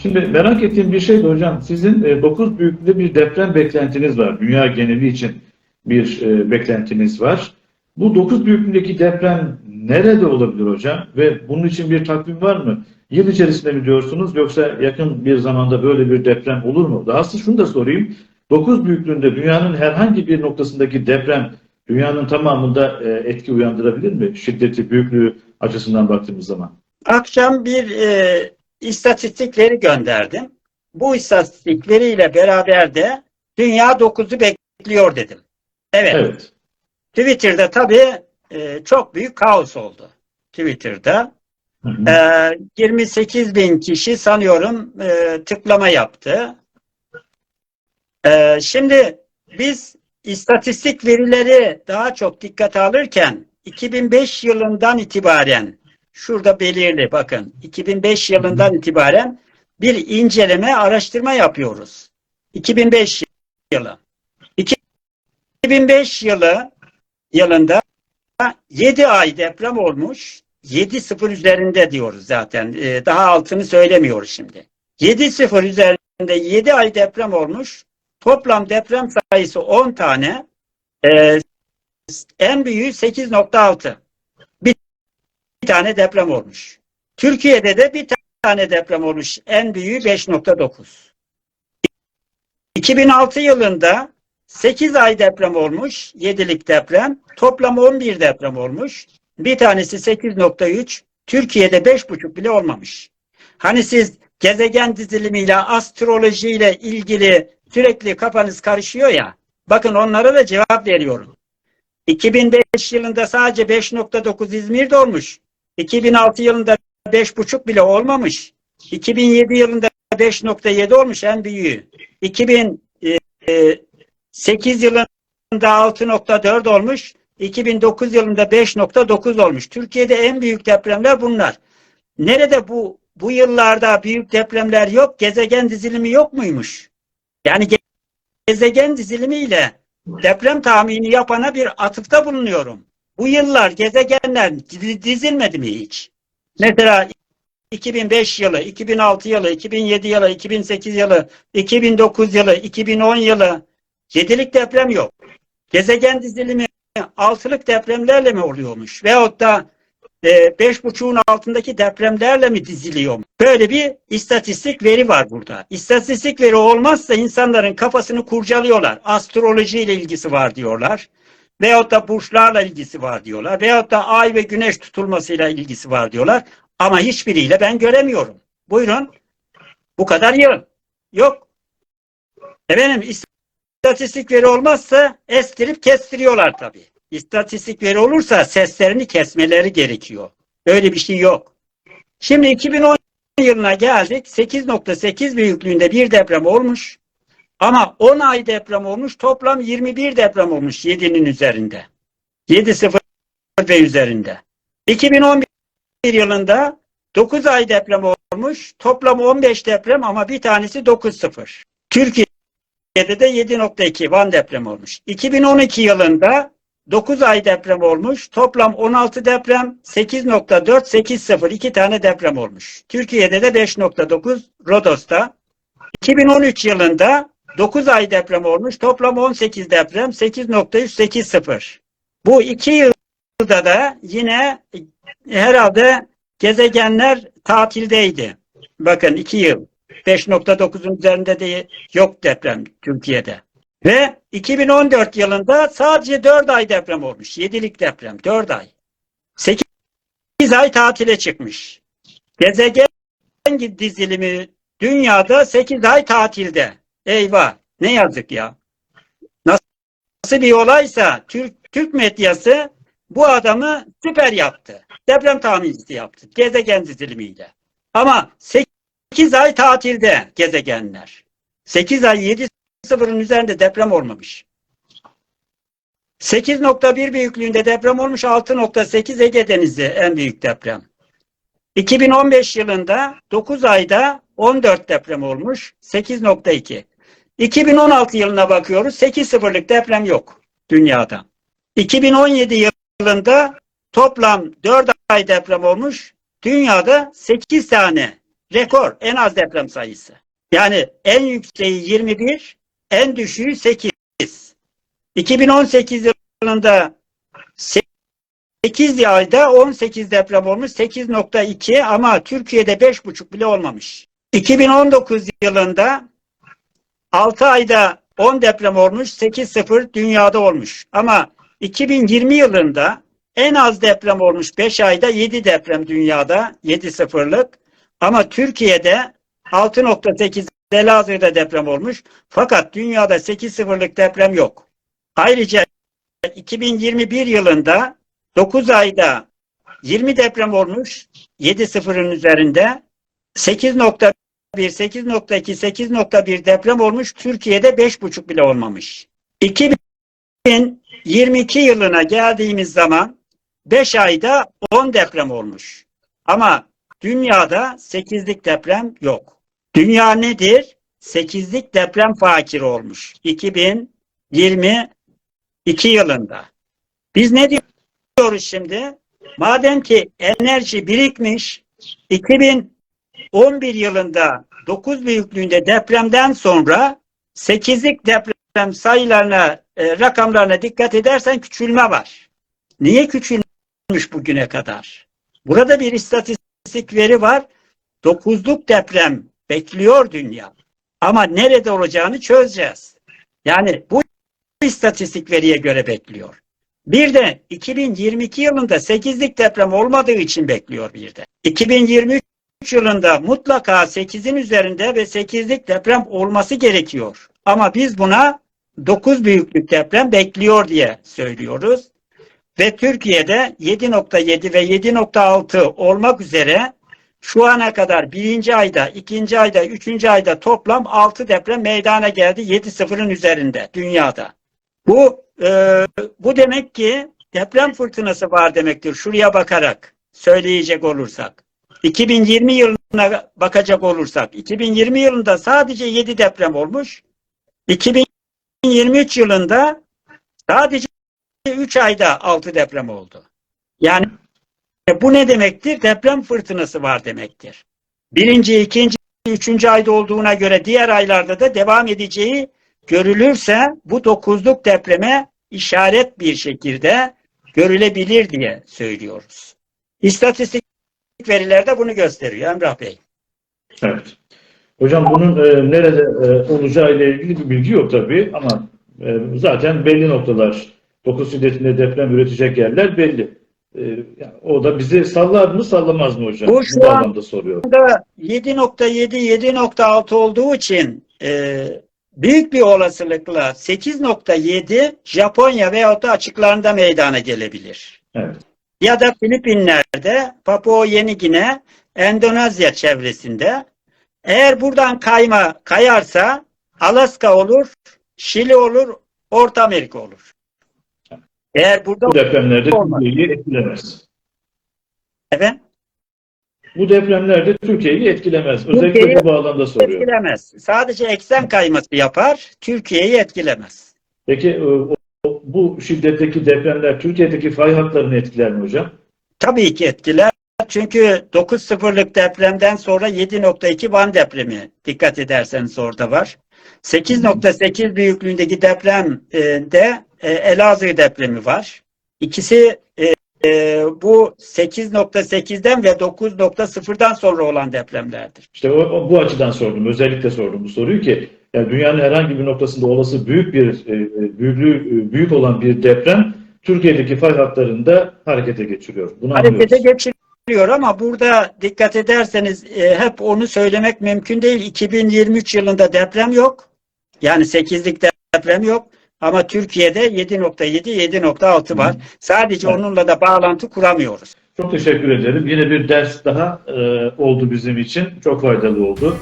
Şimdi merak ettiğim bir şey de hocam, sizin 9 büyüklüğünde bir deprem beklentiniz var. Dünya geneli için bir beklentiniz var. Bu 9 büyüklüğündeki deprem nerede olabilir hocam? Ve bunun için bir takvim var mı? Yıl içerisinde mi diyorsunuz, yoksa yakın bir zamanda böyle bir deprem olur mu? Daha aslında şunu da sorayım. 9 büyüklüğünde dünyanın herhangi bir noktasındaki deprem dünyanın tamamında etki uyandırabilir mi? Şiddeti, büyüklüğü açısından baktığımız zaman. Akşam bir istatistikleri gönderdim. Bu istatistikleriyle beraber de dünya 9'u bekliyor dedim. Evet. Evet. Twitter'da tabii çok büyük kaos oldu. Twitter'da. Hı hı. 28 bin kişi sanıyorum tıklama yaptı. Şimdi biz istatistik verileri daha çok dikkate alırken 2005 yılından itibaren şurada belirli bakın 2005 yılından itibaren bir inceleme araştırma yapıyoruz. 2005 yılı. 2005 yılında 7 ay deprem olmuş. 7-0 üzerinde diyoruz zaten. Daha altını söylemiyoruz şimdi. 7-0 üzerinde 7 ay deprem olmuş. Toplam deprem sayısı 10 tane. En büyüğü 8.6. Bir tane deprem olmuş. Türkiye'de de bir tane deprem olmuş. En büyüğü 5.9. 2006 yılında 8 ay deprem olmuş. 7'lik deprem. Toplam 11 deprem olmuş. Bir tanesi 8.3. Türkiye'de 5.5 bile olmamış. Hani siz gezegen dizilimiyle, astrolojiyle ilgili sürekli kafanız karışıyor ya. Bakın onlara da cevap veriyorum. 2005 yılında sadece 5.9 İzmir'de olmuş. 2006 yılında 5.5 bile olmamış. 2007 yılında 5.7 olmuş en büyüğü. 2008 yılında 6.4 olmuş. 2009 yılında 5.9 olmuş. Türkiye'de en büyük depremler bunlar. Nerede bu yıllarda büyük depremler yok? Gezegen dizilimi yok muymuş? Yani gezegen dizilimiyle deprem tahmini yapana bir atıfta bulunuyorum. Bu yıllar gezegenler dizilmedi mi hiç? Mesela 2005 yılı, 2006 yılı, 2007 yılı, 2008 yılı, 2009 yılı, 2010 yılı 7'lik deprem yok. Gezegen dizilimi 6'lık depremlerle mi oluyormuş? Veyahut da 5.5'un altındaki depremlerle mi diziliyor? Böyle bir istatistik veri var burada. İstatistik veri olmazsa insanların kafasını kurcalıyorlar. Astroloji ile ilgisi var diyorlar. Veyahut da burçlarla ilgisi var diyorlar. Veyahut da ay ve güneş tutulmasıyla ilgisi var diyorlar. Ama hiçbiriyle ben göremiyorum. Buyurun. Bu kadar yıl. Yok. Efendim istatistik veri olmazsa estirip kestiriyorlar tabii. İstatistik veri olursa seslerini kesmeleri gerekiyor. Öyle bir şey yok. Şimdi 2010 yılına geldik. 8.8 büyüklüğünde bir deprem olmuş. Ama 10 ay deprem olmuş. Toplam 21 deprem olmuş 7'nin üzerinde. 7.0 ve üzerinde. 2011 yılında 9 ay deprem olmuş. Toplam 15 deprem ama bir tanesi 9.0. Türkiye'de de 7.2 Van deprem olmuş. 2012 yılında 9 ay deprem olmuş. Toplam 16 deprem, 8.4, 8.0 iki tane deprem olmuş. Türkiye'de de 5.9 Rodos'ta. 2013 yılında 9 ay deprem olmuş. Toplam 18 deprem, 8.3, 8.0. Bu 2 yılda da yine herhalde gezegenler tatildeydi. Bakın 2 yıl. 5.9'un üzerinde de yok deprem Türkiye'de. Ve 2014 yılında sadece 4 ay deprem olmuş. 7'lik deprem. 4 ay. 8 ay tatile çıkmış. Gezegen dizilimi dünyada 8 ay tatilde. Eyvah. Ne yazık ya. Nasıl bir olaysa Türk medyası bu adamı süper yaptı. Deprem tahminisi yaptı. Gezegen dizilimiyle. Ama 8 ay tatilde gezegenler. 8 ay 7.0'ın üzerinde deprem olmamış. 8.1 büyüklüğünde deprem olmuş. 6.8 Ege Denizi en büyük deprem. 2015 yılında 9 ayda 14 deprem olmuş. 8.2. 2016 yılına bakıyoruz. 8.0'lık deprem yok dünyada. 2017 yılında toplam 4 ay deprem olmuş. Dünyada 8 tane rekor en az deprem sayısı. Yani en yükseği 21, en düşüğü 8. 2018 yılında 8 ayda 18 deprem olmuş, 8.2 ama Türkiye'de 5.5 bile olmamış. 2019 yılında 6 ayda 10 deprem olmuş, 8.0 dünyada olmuş. Ama 2020 yılında en az deprem olmuş 5 ayda 7 deprem dünyada, 7.0'lık. Ama Türkiye'de 6.8 Elazığ'da deprem olmuş. Fakat dünyada 8.0'lık deprem yok. Ayrıca 2021 yılında 9 ayda 20 deprem olmuş, 7.0'ın üzerinde. 8.1, 8.2, 8.1 deprem olmuş. Türkiye'de 5.5 bile olmamış. 2022 yılına geldiğimiz zaman 5 ayda 10 deprem olmuş. Ama dünyada 8'lik deprem yok. Dünya nedir? 8'lik deprem fakiri olmuş. 2022 yılında. Biz ne diyoruz şimdi? Madem ki enerji birikmiş, 2011 yılında 9 büyüklüğünde depremden sonra 8'lik deprem sayılarına, rakamlarına dikkat edersen küçülme var. Niye küçülmüş bugüne kadar? Burada bir istatistik veri var. 9'luk deprem bekliyor dünya. Ama nerede olacağını çözeceğiz. Yani bu istatistik veriye göre bekliyor. Bir de 2022 yılında 8'lik deprem olmadığı için bekliyor bir de. 2023 yılında mutlaka 8'in üzerinde ve 8'lik deprem olması gerekiyor. Ama biz buna 9 büyüklük deprem bekliyor diye söylüyoruz. Ve Türkiye'de 7.7 ve 7.6 olmak üzere şu ana kadar birinci ayda, ikinci ayda, üçüncü ayda toplam 6 deprem meydana geldi. 7.0'ın üzerinde dünyada. Bu demek ki deprem fırtınası var demektir. Şuraya bakarak söyleyecek olursak. 2020 yılına bakacak olursak. 2020 yılında sadece 7 deprem olmuş. 2023 yılında sadece 3 ayda 6 deprem oldu. Yani bu ne demektir? Deprem fırtınası var demektir. Birinci, ikinci, üçüncü ayda olduğuna göre diğer aylarda da devam edeceği görülürse bu 9'luk depreme işaret bir şekilde görülebilir diye söylüyoruz. İstatistik veriler de bunu gösteriyor Emrah Bey. Evet. Hocam bunun nerede olacağı ile ilgili bir bilgi yok tabii ama zaten belli noktalar 9 şiddetinde deprem üretecek yerler belli. Yani o da bizi sallar mı sallamaz mı hocam? Bu şu anlamda soruyorum. anda 7.7 7.6 olduğu için büyük bir olasılıkla 8.7 Japonya veyahut da açıklarında meydana gelebilir. Evet. Ya da Filipinler'de, Papua Yeni Gine, Endonezya çevresinde. Eğer buradan kayarsa Alaska olur, Şili olur, Orta Amerika olur. Eğer burada bu depremlerde Türkiye'yi etkilemez. efendim? Bu depremlerde Türkiye'yi etkilemez. Özellikle bu bağlamda soruyorum. Etkilemez. Sadece eksen kayması yapar, Türkiye'yi etkilemez. Peki bu şiddetteki depremler Türkiye'deki fay hatlarını etkiler mi hocam? Tabii ki etkiler. Çünkü 9.0'lık depremden sonra 7.2 Van depremi dikkat ederseniz orada var. 8.8 büyüklüğündeki depremde Elazığ depremi var. İkisi bu 8.8'den ve 9.0'dan sonra olan depremlerdir. İşte bu açıdan sordum. Özellikle sordum bu soruyu ki yani dünyanın herhangi bir noktasında olası büyüklüğü büyük olan bir deprem Türkiye'deki fay hatlarında harekete geçiriyor. Bunu Harekete anlıyoruz. geçiriyor ama burada dikkat ederseniz hep onu söylemek mümkün değil. 2023 yılında deprem yok. Yani 8'lik deprem yok. Ama Türkiye'de 7.7, 7.6 var. Sadece onunla da bağlantı kuramıyoruz. Çok teşekkür ederim. Yine bir ders daha oldu bizim için. Çok faydalı oldu.